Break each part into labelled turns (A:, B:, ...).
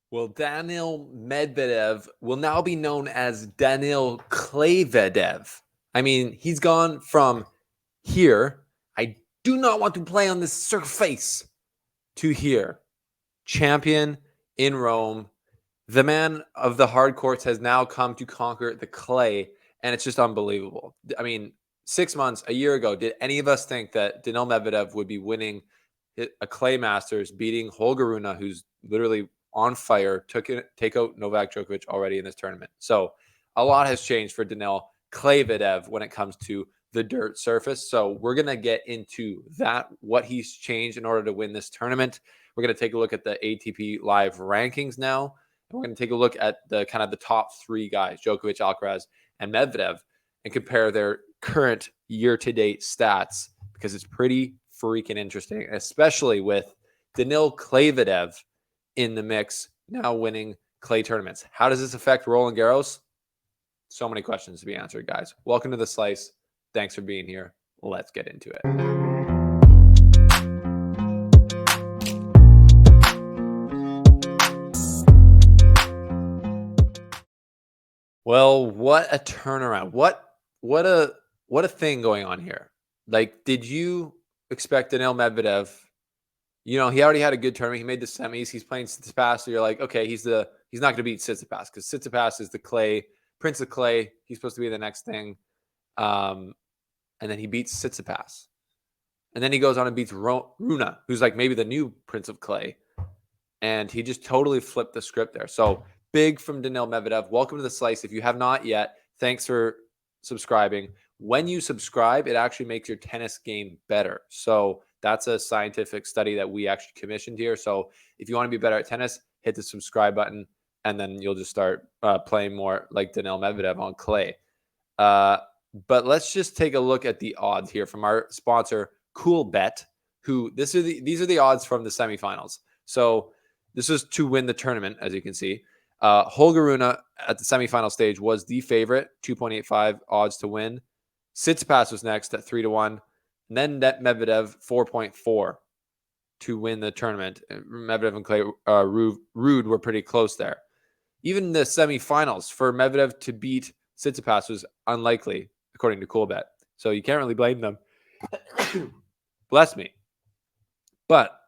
A: Well, Daniil Medvedev will now be known as Daniil Medvedev. I mean, he's gone from here, I do not want to play on this surface, to here, champion in Rome. The man of the hard courts has now come to conquer the clay, and it's just unbelievable. I mean, 6 months, a year ago, did any of us think that Daniil Medvedev would be winning a clay Masters, beating Holger Rune, who's literally on fire, take out Novak Djokovic already in this tournament? So a lot has changed for Daniil Medvedev when it comes to the dirt surface. So we're going to get into that, what he's changed in order to win this tournament. We're going to take a look at the ATP live rankings now. And we're going to take a look at the kind of the top three guys, Djokovic, Alcaraz, and Medvedev, and compare their current year-to-date stats, because it's pretty freaking interesting, especially with Daniil Medvedev in the mix, now winning clay tournaments. How does this affect Roland Garros? So many questions to be answered, guys. Welcome to The Slice. Thanks for being here. Let's get into it. Well, what a turnaround. What a thing going on here. Like, did you expect Daniil Medvedev? You know, he already had a good tournament. He made the semis. He's playing Tsitsipas. So you're like, okay, he's not going to beat Tsitsipas, because Tsitsipas is the clay, Prince of Clay. He's supposed to be the next thing. And then he beats Tsitsipas. And then he goes on and beats Rune, who's like maybe the new Prince of Clay. And he just totally flipped the script there. So big from Daniil Medvedev. Welcome to The Slice. If you have not yet, thanks for subscribing. When you subscribe, it actually makes your tennis game better. So that's a scientific study that we actually commissioned here. So if you want to be better at tennis, hit the subscribe button, and then you'll just start playing more like Daniil Medvedev on clay. But let's just take a look at the odds here from our sponsor, CoolBet, who these are the odds from the semifinals. So this is to win the tournament, as you can see. Holger Rune at the semifinal stage was the favorite, 2.85 odds to win. Tsitsipas was next at 3-1. And then Medvedev, 4.4 to win the tournament. Medvedev and Clay Rude were pretty close there. Even the semifinals, for Medvedev to beat Tsitsipas was unlikely, according to CoolBet. So you can't really blame them. Bless me. But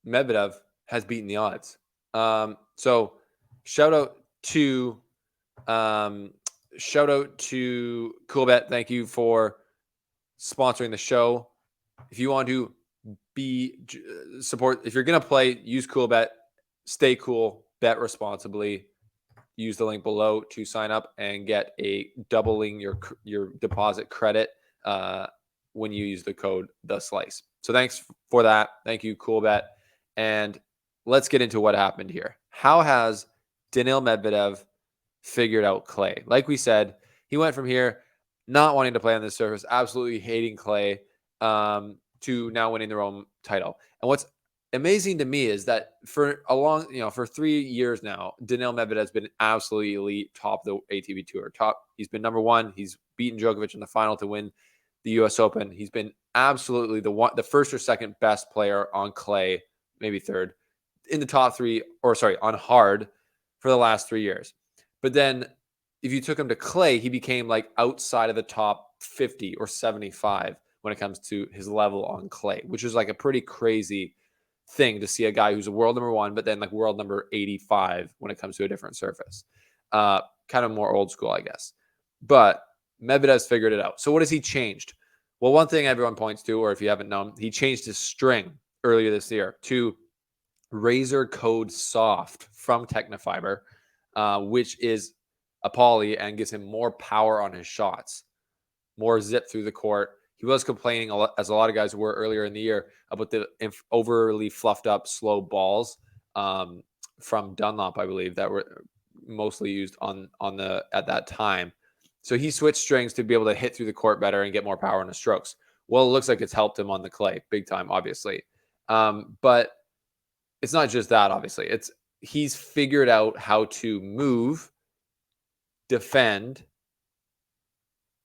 A: Medvedev has beaten the odds. So shout out to CoolBet. Thank you for sponsoring the show. If you want to support, if you're gonna play, use CoolBet. Stay cool, bet responsibly. Use the link below to sign up and get a doubling your deposit credit when you use the code TheSlice. So thanks for that. Thank you, CoolBet. And let's get into what happened here. How has Daniil Medvedev figured out clay? Like we said, he went from here not wanting to play on this surface, absolutely hating clay, to now winning the Rome title. And what's amazing to me is that for 3 years now, Daniil Medvedev has been absolutely elite, top of the ATP Tour. He's been number one. He's beaten Djokovic in the final to win the U.S. Open. He's been absolutely the first or second best player on clay, maybe third, in the top three, on hard for the last 3 years. But then if you took him to clay, he became like outside of the top 50 or 75 when it comes to his level on clay, which is like a pretty crazy thing to see, a guy who's a world number one, but then like world number 85 when it comes to a different surface. Kind of more old school, I guess. But Medvedev's figured it out. So what has he changed? Well, one thing everyone points to, or if you haven't known, he changed his string earlier this year to Razor Code Soft from Technofiber, which is a poly and gives him more power on his shots, more zip through the court. He was complaining, as a lot of guys were earlier in the year, about the overly fluffed up slow balls from Dunlop, I believe, that were mostly used at that time. So he switched strings to be able to hit through the court better and get more power on his strokes. Well, it looks like it's helped him on the clay big time, obviously. But it's not just that, obviously. He's figured out how to move, defend,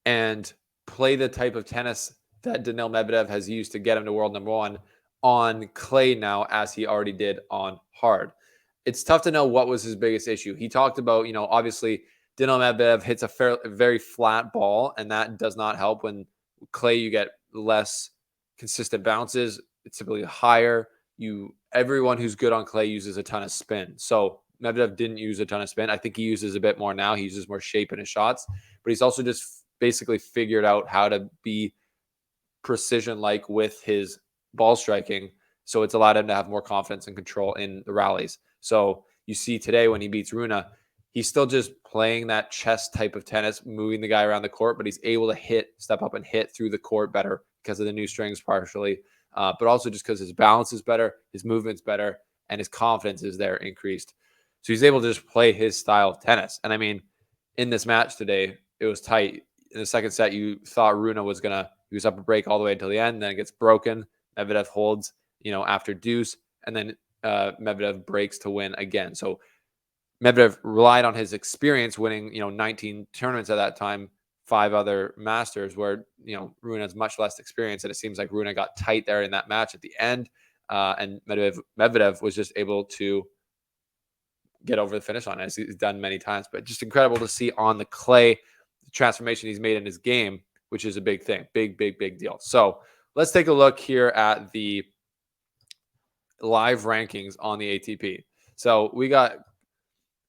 A: and play the type of tennis that Daniil Medvedev has used to get him to world number one on clay now, as he already did on hard. it's tough to know what was his biggest issue. He talked about, obviously Daniil Medvedev hits a very flat ball, and that does not help. When clay, you get less consistent bounces. It's typically higher. Everyone who's good on clay uses a ton of spin. So Medvedev didn't use a ton of spin. I think he uses a bit more now. He uses more shape in his shots, but he's also just basically figured out how to be precision-like with his ball striking. So it's allowed him to have more confidence and control in the rallies. So you see today when he beats Rune, he's still just playing that chess type of tennis, moving the guy around the court, but he's able to step up and hit through the court better because of the new strings partially, but also just because his balance is better, his movement's better, and his confidence is there increased. So he's able to just play his style of tennis. And I mean, in this match today, it was tight. In the second set, you thought Rune was he was up a break all the way until the end, then it gets broken. Medvedev holds, after deuce, and then Medvedev breaks to win again. So Medvedev relied on his experience winning, 19 tournaments at that time, 5 other Masters, where, Rune has much less experience. And it seems like Rune got tight there in that match at the end. And Medvedev was just able to get over the finish line, as he's done many times. But just incredible to see on the clay the transformation he's made in his game, which is a big thing. Big deal. So let's take a look here at the live rankings on the ATP. So we got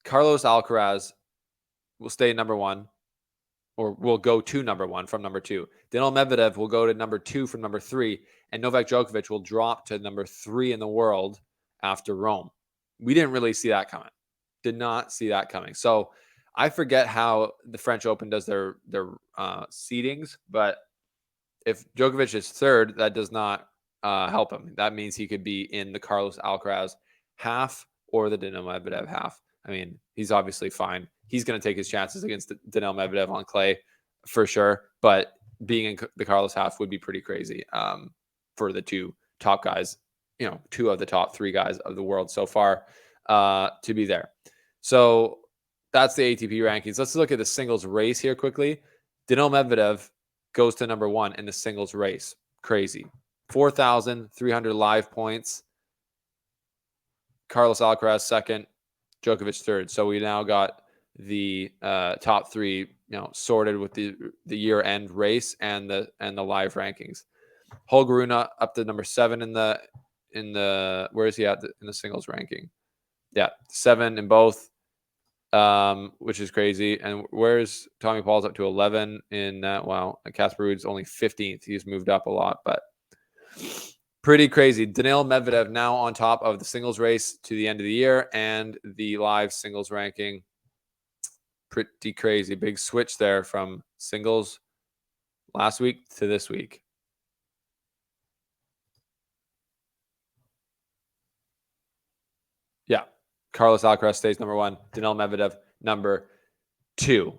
A: Carlos Alcaraz will stay number 1, or will go to number 1 from number 2. Daniil Medvedev will go to number 2 from number 3, and Novak Djokovic will drop to number 3 in the world after Rome. We didn't really see that coming. Did not see that coming. So I forget how the French Open does their seedings, but if Djokovic is 3rd, that does not help him. That means he could be in the Carlos Alcaraz half or the Daniil Medvedev half. I mean, he's obviously fine. He's going to take his chances against Daniil Medvedev on clay for sure, but being in the Carlos half would be pretty crazy for the 2 top guys, 2 of the top 3 guys of the world so far to be there. So that's the ATP rankings. Let's look at the singles race here quickly. Daniil Medvedev goes to number 1 in the singles race. Crazy. 4,300 live points. Carlos Alcaraz 2nd, Djokovic 3rd. So we now got the top 3, sorted with the year-end race and the live rankings. Holger Rune up to number 7 in the where is he at in the singles ranking? Yeah, 7 in both, which is crazy. And where's Tommy Paul's up to 11 in that? Wow, Casper Ruud's only 15th. He's moved up a lot, but pretty crazy. Daniil Medvedev now on top of the singles race to the end of the year and the live singles ranking. Pretty crazy. Big switch there from singles last week to this week. Yeah. Carlos Alcaraz stays number 1. Daniil Medvedev number 2.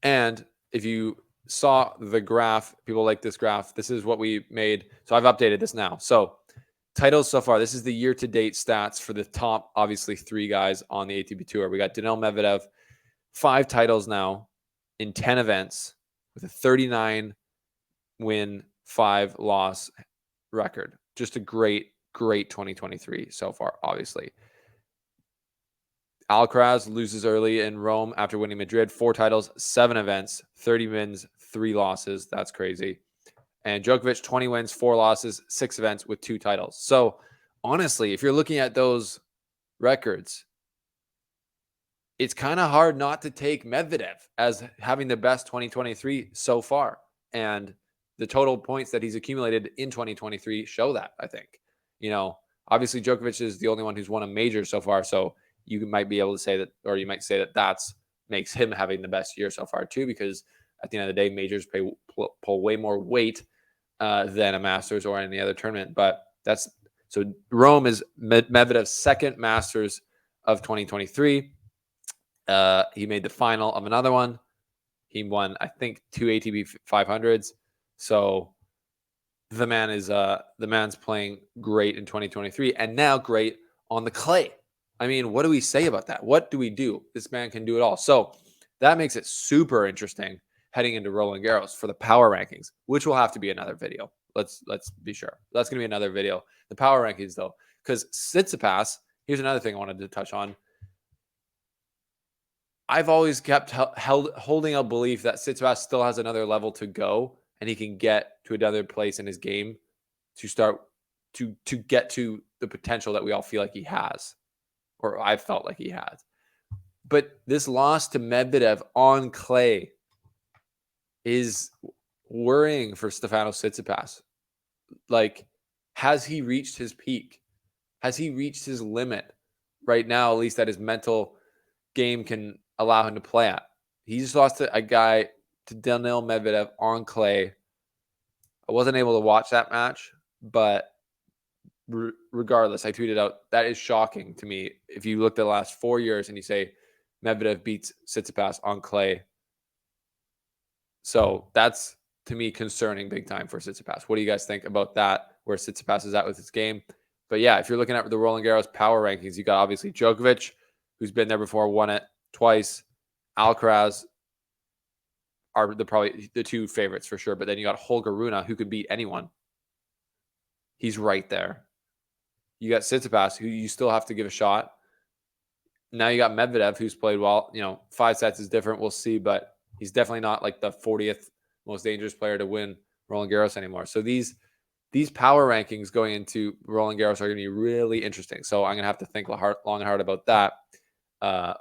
A: And if you saw the graph, people like this graph. This is what we made. So I've updated this now. So titles so far. This is the year-to-date stats for the top, obviously, 3 guys on the ATP Tour. We got Daniil Medvedev, 5 titles now in 10 events with a 39 win, 5 loss record. Just a great 2023 so far, obviously. Alcaraz loses early in Rome after winning Madrid. 4 titles, 7 events, 30 wins, 3 losses. That's crazy. And Djokovic, 20 wins, 4 losses, 6 events with 2 titles. So honestly, if you're looking at those records, it's kind of hard not to take Medvedev as having the best 2023 so far. And the total points that he's accumulated in 2023 show that, I think. Obviously Djokovic is the only one who's won a major so far. So you might be able to say that, or you might say that that's makes him having the best year so far too, because at the end of the day, majors pull way more weight than a Masters or any other tournament. But so Rome is Medvedev's 2nd Masters of 2023. He made the final of another one. He won, I think, 2 ATP 500s. So the man's playing great in 2023 and now great on the clay. I mean, what do we say about that? What do we do? This man can do it all. So that makes it super interesting heading into Roland Garros for the power rankings, which will have to be another video. Let's be sure. That's going to be another video. The power rankings, though, because Tsitsipas Here's another thing I wanted to touch on. I've always kept holding a belief that Tsitsipas still has another level to go, and he can get to another place in his game to start to get to the potential that we all feel like he has, or I've felt like he has. But this loss to Medvedev on clay is worrying for Stefanos Tsitsipas. Like, has he reached his peak? Has he reached his limit right now, at least that his mental game can allow him to play at? He just lost to a guy, to Daniil Medvedev on clay. I wasn't able to watch that match, but regardless, I tweeted out, that is shocking to me. If you looked at the last 4 years and you say Medvedev beats Tsitsipas on clay. So that's, to me, concerning big time for Tsitsipas. What do you guys think about that, where Tsitsipas is at with his game? But yeah, if you're looking at the Roland Garros power rankings, you got obviously Djokovic, who's been there before, won it twice. Alcaraz are probably the two favorites for sure. But then you got Holger Rune, who could beat anyone. He's right there. You got Tsitsipas, who you still have to give a shot. Now you got Medvedev, who's played well. 5 sets is different. We'll see, but he's definitely not like the 40th most dangerous player to win Roland Garros anymore. So these power rankings going into Roland Garros are going to be really interesting. So I'm going to have to think long and hard about that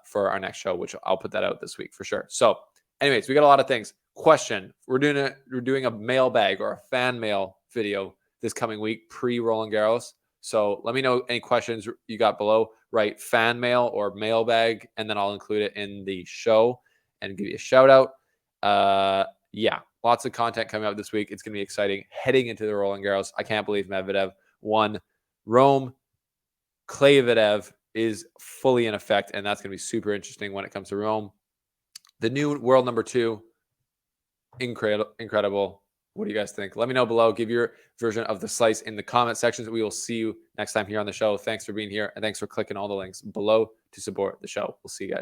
A: for our next show, which I'll put that out this week for sure. So anyways, we got a lot of things. Question. We're doing a mailbag or a fan mail video this coming week pre-Roland Garros. So let me know any questions you got below. Write fan mail or mailbag, and then I'll include it in the show and give you a shout out. Yeah, lots of content coming up this week. It's going to be exciting heading into the Roland Garros. I can't believe Medvedev won Rome. Medvedev is fully in effect, and that's going to be super interesting when it comes to Rome. The new world number 2, incredible. What do you guys think? Let me know below. Give your version of the slice in the comment sections. We will see you next time here on the show. Thanks for being here, and thanks for clicking all the links below to support the show. We'll see you guys.